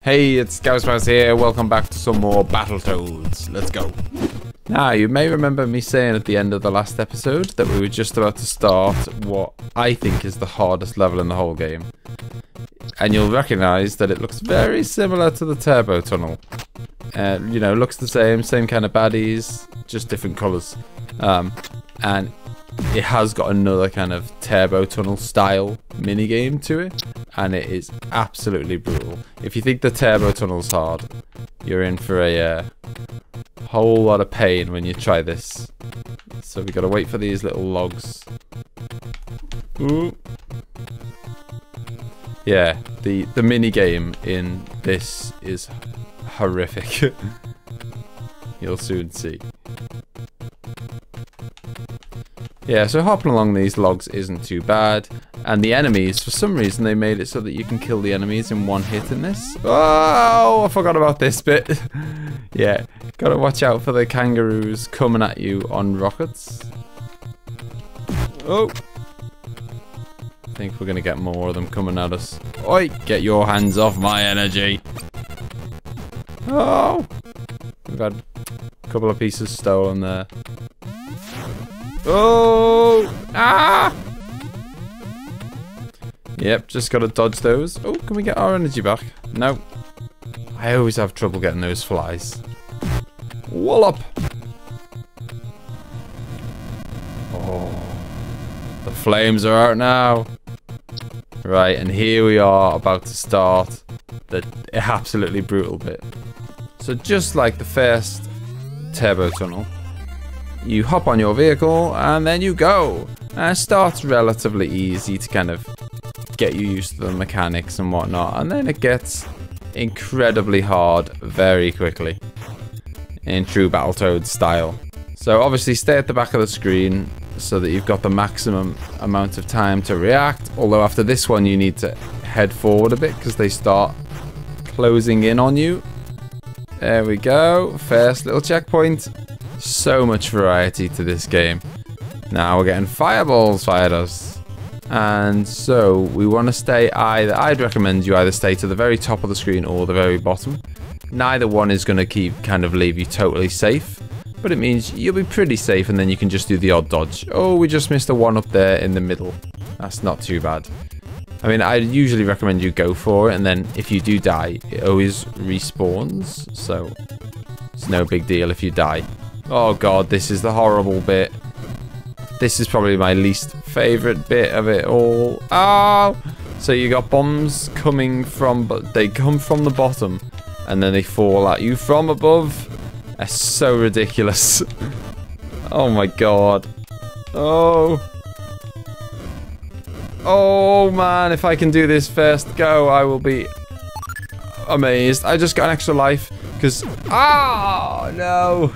Hey, it's ScouseMouse here. Welcome back to some more Battletoads. Let's go. Now, you may remember me saying at the end of the last episode that we were just about to start what I think is the hardest level in the whole game. And you'll recognise that it looks very similar to the turbo tunnel. You know, looks the same kind of baddies, just different colours. And it has got another kind of turbo tunnel style minigame to it, and it is absolutely brutal. If you think the turbo tunnel's hard, you're in for a whole lot of pain when you try this. So we gotta wait for these little logs. Ooh. Yeah, the minigame in this is horrific. You'll soon see. Yeah, so hopping along these logs isn't too bad. And the enemies, for some reason, they made it so that you can kill the enemies in one hit in this. Oh, I forgot about this bit. Yeah, gotta watch out for the kangaroos coming at you on rockets. Oh. I think we're gonna get more of them coming at us. Oi, get your hands off my energy. Oh. We've had a couple of pieces stolen there. Oh! Ah! Yep, just gotta dodge those. Oh, can we get our energy back? No. I always have trouble getting those flies. Wallop! Oh. The flames are out now. Right, and here we are about to start the absolutely brutal bit. So just like the first turbo tunnel, you hop on your vehicle and then you go. And it starts relatively easy to kind of get you used to the mechanics and whatnot, and then it gets incredibly hard very quickly in true Battletoads style. So obviously stay at the back of the screen so that you've got the maximum amount of time to react, although after this one you need to head forward a bit because they start closing in on you. There we go, first little checkpoint. So much variety to this game. Now we're getting fireballs fired at us. And so we want to stay I'd recommend you either stay to the very top of the screen or the very bottom. Neither one is going to kind of leave you totally safe, but it means you'll be pretty safe and then you can just do the odd dodge. Oh, we just missed a one up there in the middle. That's not too bad. I mean, I usually recommend you go for it, and then if you do die, it always respawns, so it's no big deal if you die. Oh god, this is the horrible bit. This is probably my least favourite bit of it all. Oh! So you got bombs coming from, but they come from the bottom, and then they fall at you from above. That's so ridiculous. Oh my god. Oh. Oh man, if I can do this first go, I will be amazed. I just got an extra life, because... Oh no!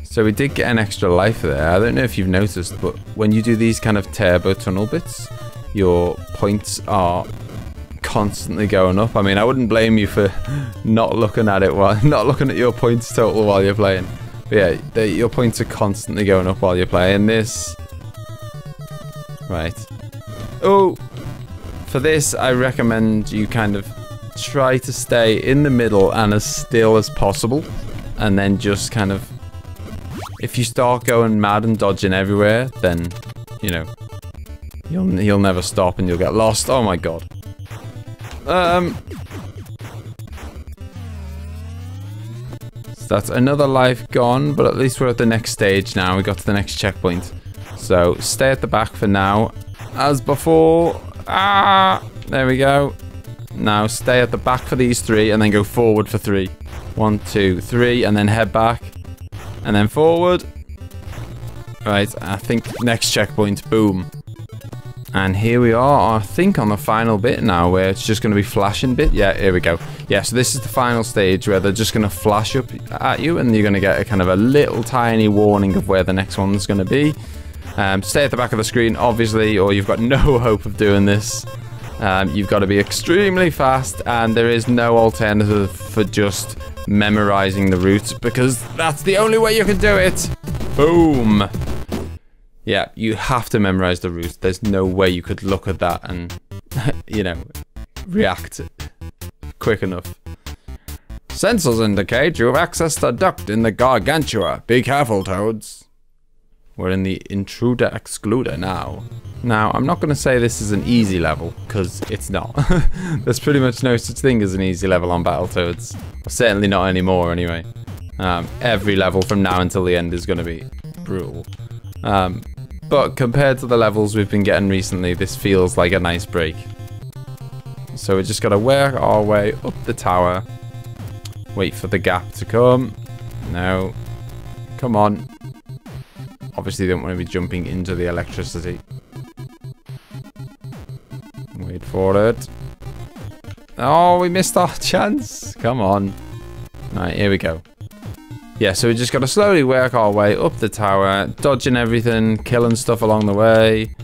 So we did get an extra life there. I don't know if you've noticed, but when you do these kind of turbo tunnel bits, your points are constantly going up. I mean, I wouldn't blame you for not looking at it not looking at your points total while you're playing. But yeah, your points are constantly going up while you're playing this. Right. Oh, for this, I recommend you kind of try to stay in the middle and as still as possible, and then just kind of, if you start going mad and dodging everywhere, then, you know, you'll never stop and you'll get lost. Oh my god. So that's another life gone, but at least we're at the next stage now. We got to the next checkpoint. So stay at the back for now, as before. Ah, there we go. Now stay at the back for these three, and then go forward for three. 1, 2, 3, and then head back. And then forward. Right, I think next checkpoint, boom. And here we are, I think, on the final bit now, where it's just going to be flashing bit. Yeah, here we go. Yeah, so this is the final stage where they're just going to flash up at you, and you're going to get a kind of a little tiny warning of where the next one's going to be. Stay at the back of the screen, obviously, or you've got no hope of doing this. You've got to be extremely fast, and there is no alternative for just memorizing the route, because that's the only way you can do it. Boom. Yeah, you have to memorize the route. There's no way you could look at that and, you know, react quick enough. Sensors indicate you have accessed a duct in the Gargantua. Be careful, Toads. We're in the Intrude Excluder now. Now, I'm not going to say this is an easy level, because it's not. There's pretty much no such thing as an easy level on Battletoads. Or certainly not anymore, anyway. Every level from now until the end is going to be brutal. But compared to the levels we've been getting recently, this feels like a nice break. So we just got to work our way up the tower. Wait for the gap to come. No. Come on. Obviously, don't want to be jumping into the electricity. Wait for it. Oh, we missed our chance. Come on. Right, here we go. Yeah, so we just got to slowly work our way up the tower, dodging everything, killing stuff along the way.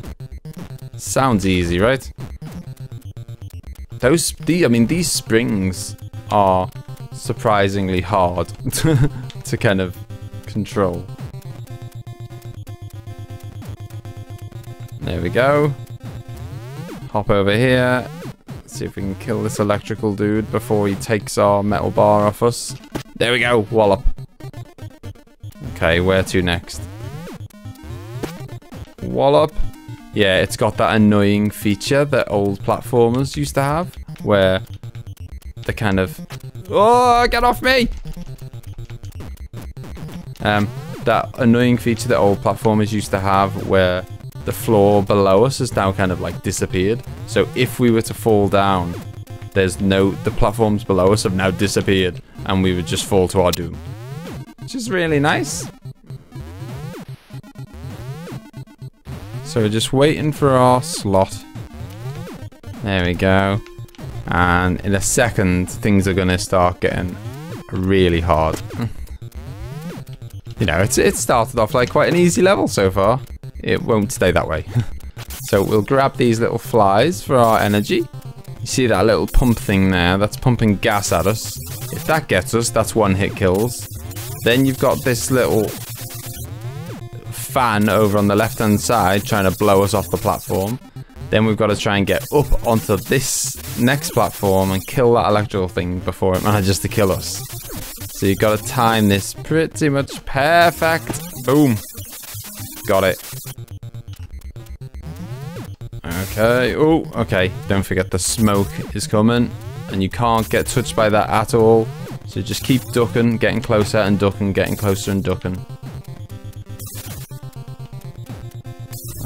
Sounds easy, right? These springs are surprisingly hard to kind of control. There we go. Hop over here. See if we can kill this electrical dude before he takes our metal bar off us. There we go. Wallop. Okay, where to next? Wallop. Yeah, it's got that annoying feature that old platformers used to have, where the kind of... Oh, get off me! That annoying feature that old platformers used to have, where the floor below us has now kind of like disappeared. So if we were to fall down, the platforms below us have now disappeared, and we would just fall to our doom. Which is really nice. So we're just waiting for our slot. There we go. And in a second, things are going to start getting really hard. You know, it started off like quite an easy level so far. It won't stay that way. So we'll grab these little flies for our energy. You see that little pump thing there? That's pumping gas at us. If that gets us, that's one hit kills. Then you've got this little fan over on the left hand side trying to blow us off the platform. Then we've got to try and get up onto this next platform and kill that electrical thing before it manages to kill us. So you've got to time this pretty much perfect. Boom. Got it. Okay. Oh, okay. Don't forget the smoke is coming. And you can't get touched by that at all. So just keep ducking, getting closer and ducking, getting closer and ducking.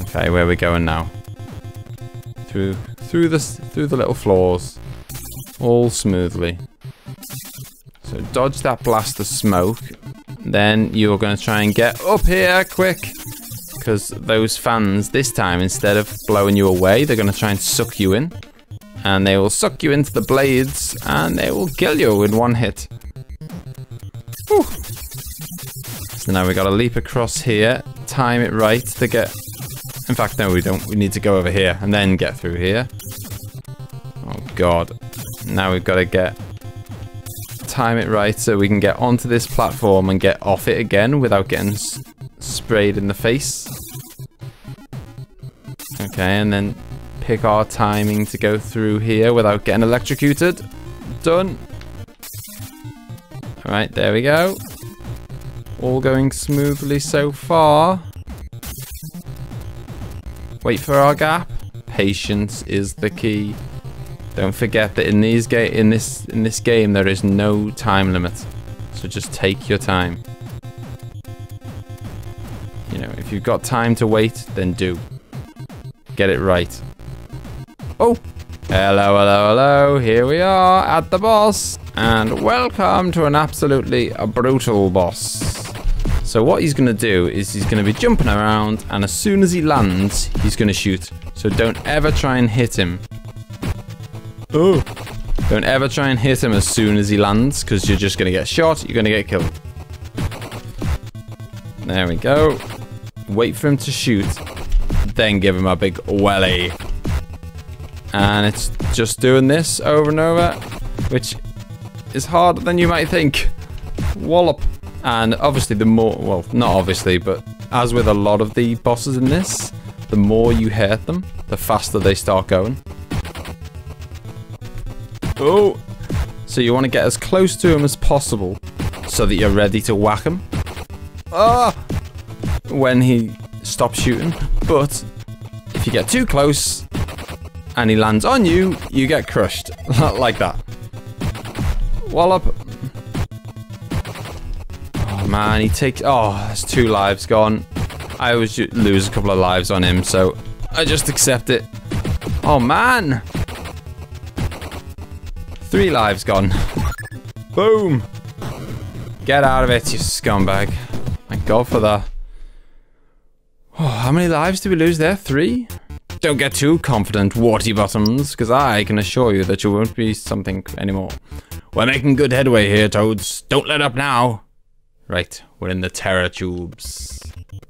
Okay, where are we going now? Through the little floors. All smoothly. So dodge that blast of smoke. Then you're going to try and get up here quick. Because those fans this time, instead of blowing you away, they're going to try and suck you in. And they will suck you into the blades. And they will kill you in one hit. Whew. So now we got to leap across here. Time it right to get... In fact, no, we don't. We need to go over here and then get through here. Oh, God. Now we've got to time it right so we can get onto this platform and get off it again without getting sprayed in the face. Okay, and then pick our timing to go through here without getting electrocuted. Done. Alright, there we go. All going smoothly so far. Wait for our gap. Patience is the key. Don't forget that in this game there is no time limit. So just take your time. You know, if you've got time to wait, then do. Get it right. Oh! Hello, hello, hello. Here we are at the boss. And welcome to an absolutely brutal boss. So what he's going to do is he's going to be jumping around, and as soon as he lands, he's going to shoot. So don't ever try and hit him. Oh! Don't ever try and hit him as soon as he lands, because you're just going to get shot, you're going to get killed. There we go. Wait for him to shoot, then give him a big welly. And it's just doing this over and over, which is harder than you might think. Wallop. And obviously the more, well, not obviously, but as with a lot of the bosses in this, the more you hurt them, the faster they start going. Oh, So you want to get as close to him as possible so that you're ready to whack him. When he stops shooting. But if you get too close and he lands on you, you get crushed. Like that. Wallop. Oh man, he takes... Oh, there's 2 lives gone. I always lose a couple of lives on him, so I just accept it. Oh man! 3 lives gone. Boom! Get out of it, you scumbag. Thank God for that. Oh, how many lives did we lose there? 3? Don't get too confident, warty bottoms, because I can assure you that you won't be something anymore. We're making good headway here, Toads. Don't let up now. Right, we're in the Terra Tubes.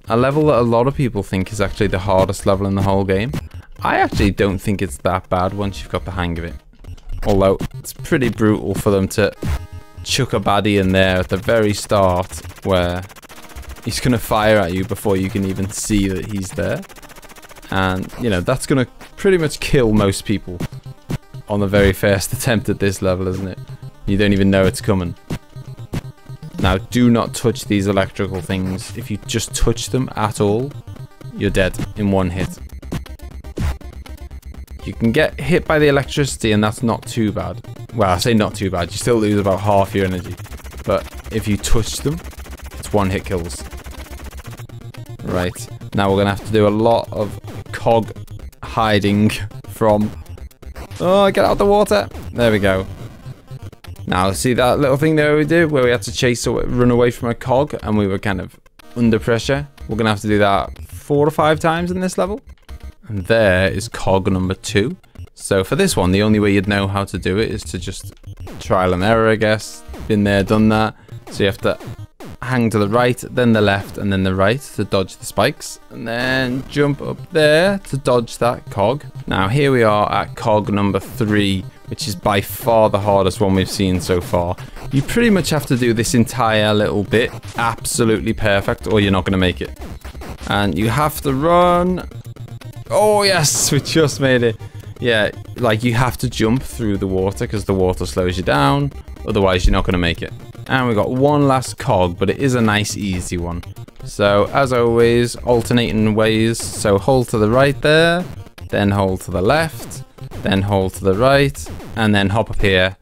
A level that a lot of people think is actually the hardest level in the whole game. I actually don't think it's that bad once you've got the hang of it. Although, it's pretty brutal for them to chuck a baddie in there at the very start where he's going to fire at you before you can even see that he's there. And, you know, that's going to pretty much kill most people on the very first attempt at this level, isn't it? You don't even know it's coming. Now, do not touch these electrical things. If you just touch them at all, you're dead in 1 hit. You can get hit by the electricity and that's not too bad. Well, I say not too bad. You still lose about half your energy. But if you touch them, it's 1 hit kills. Right. Now we're going to have to do a lot of cog hiding from... Oh, get out of the water. There we go. Now, see that little thing there we did where we had to chase or run away from a cog and we were kind of under pressure? We're going to have to do that 4 or 5 times in this level. And there is cog number 2. So for this one, the only way you'd know how to do it is to just trial and error, I guess. Been there, done that. So you have to hang to the right, then the left, and then the right to dodge the spikes. And then jump up there to dodge that cog. Now here we are at cog number 3, which is by far the hardest one we've seen so far. You pretty much have to do this entire little bit absolutely perfect or you're not going to make it. And you have to run... Oh yes, we just made it. Yeah, like you have to jump through the water because the water slows you down. Otherwise, you're not going to make it. And we've got 1 last cog, but it is a nice, easy one. So, as always, alternating ways. So, hold to the right there, then hold to the left, then hold to the right, and then hop up here.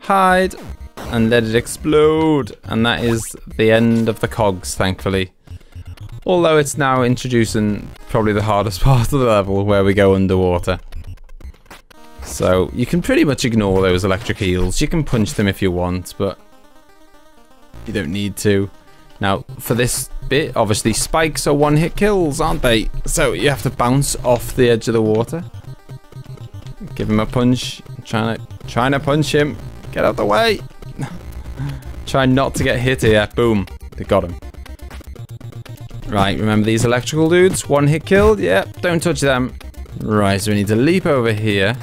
Hide, and let it explode. And that is the end of the cogs, thankfully. Although it's now introducing probably the hardest part of the level where we go underwater. So you can pretty much ignore those electric eels. You can punch them if you want, but you don't need to. Now, for this bit, obviously spikes are 1-hit kills, aren't they? So you have to bounce off the edge of the water. Give him a punch. Trying to punch him. Get out the way. Try not to get hit here. Boom. They got him. Right, remember these electrical dudes? 1-hit kill? Yep, don't touch them. Right, so we need to leap over here.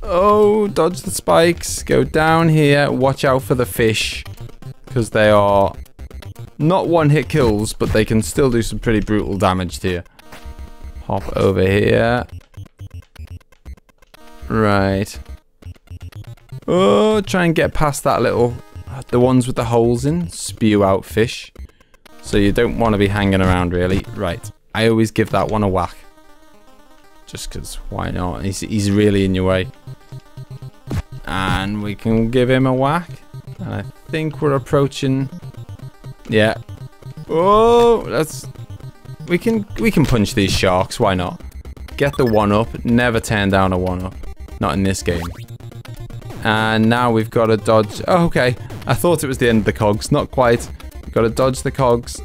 Oh, dodge the spikes. Go down here. Watch out for the fish. Because they are not 1-hit kills, but they can still do some pretty brutal damage to you. Hop over here. Right. Oh, try and get past that little... The ones with the holes in spew out fish. So you don't want to be hanging around, really. Right. I always give that one a whack. Just because, why not? He's really in your way. And we can give him a whack. And I think we're approaching... Yeah. Oh, that's... We can punch these sharks, why not? Get the 1-up. Never turn down a 1-up. Not in this game. And now we've got to dodge... Oh, okay. I thought it was the end of the cogs. Not quite. We've got to dodge the cogs.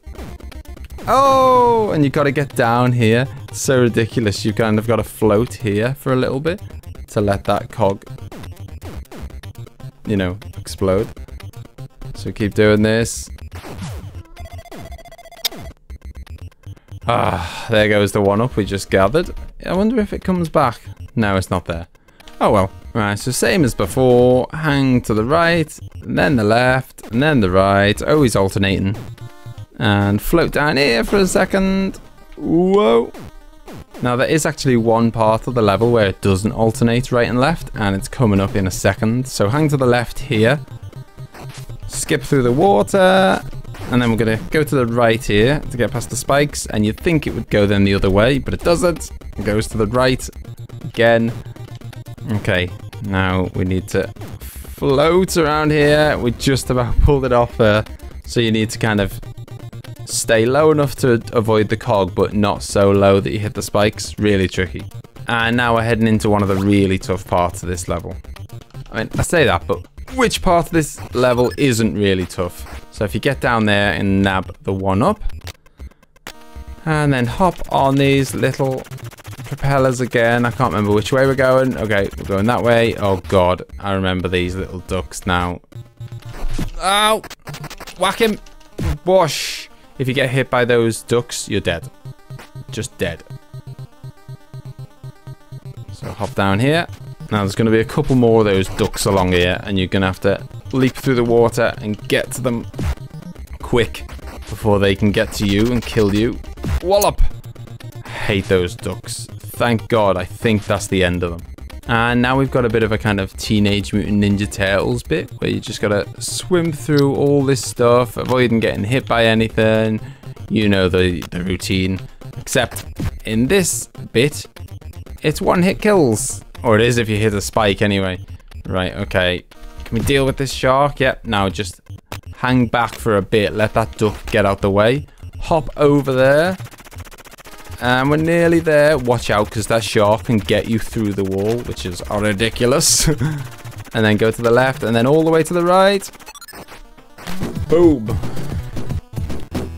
Oh! And you've got to get down here. It's so ridiculous. You've kind of got to float here for a little bit to let that cog, you know, explode. So keep doing this. Ah, there goes the 1-up we just gathered. I wonder if it comes back. No, it's not there. Oh well. Right, so same as before. Hang to the right, and then the left, and then the right. Always alternating. And float down here for a second. Whoa. Now there is actually one part of the level where it doesn't alternate right and left, and it's coming up in a second. So hang to the left here, skip through the water, and then we're going to go to the right here to get past the spikes, and you'd think it would go then the other way, but it doesn't. It goes to the right again. Okay, now we need to float around here. We just about pulled it off there. So you need to kind of stay low enough to avoid the cog, but not so low that you hit the spikes. Really tricky. And now we're heading into one of the really tough parts of this level. I mean, I say that, but which part of this level isn't really tough? So if you get down there and nab the one up, and then hop on these little propellers again. I can't remember which way we're going. Okay, we're going that way. Oh god, I remember these little ducks now. Ow! Whack him! Whoosh! If you get hit by those ducks, you're dead. Just dead. So hop down here. Now there's going to be a couple more of those ducks along here, and you're going to have to leap through the water and get to them quick before they can get to you and kill you. Wallop! Hate those ducks. Thank God, I think that's the end of them. And now we've got a bit of a kind of Teenage Mutant Ninja Turtles bit where you just gotta swim through all this stuff, avoiding getting hit by anything. You know the routine. Except in this bit, it's one-hit kills. Or it is if you hit a spike anyway. Right, okay. Can we deal with this shark? Yep, now just hang back for a bit. Let that duck get out the way. Hop over there. And we're nearly there. Watch out, because that shark can get you through the wall, which is ridiculous. And then go to the left, and then all the way to the right. Boom.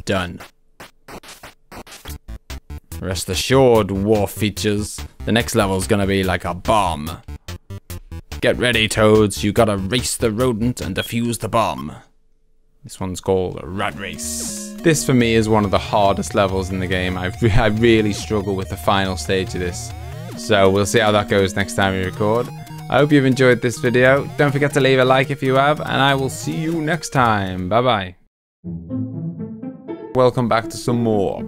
Done. Rest assured, war features. The next level is going to be like a bomb. Get ready, Toads. You gotta race the rodent and defuse the bomb. This one's called Rat Race. This for me is one of the hardest levels in the game. I really struggle with the final stage of this. So we'll see how that goes next time we record. I hope you've enjoyed this video. Don't forget to leave a like if you have, and I will see you next time. Bye bye. Welcome back to some more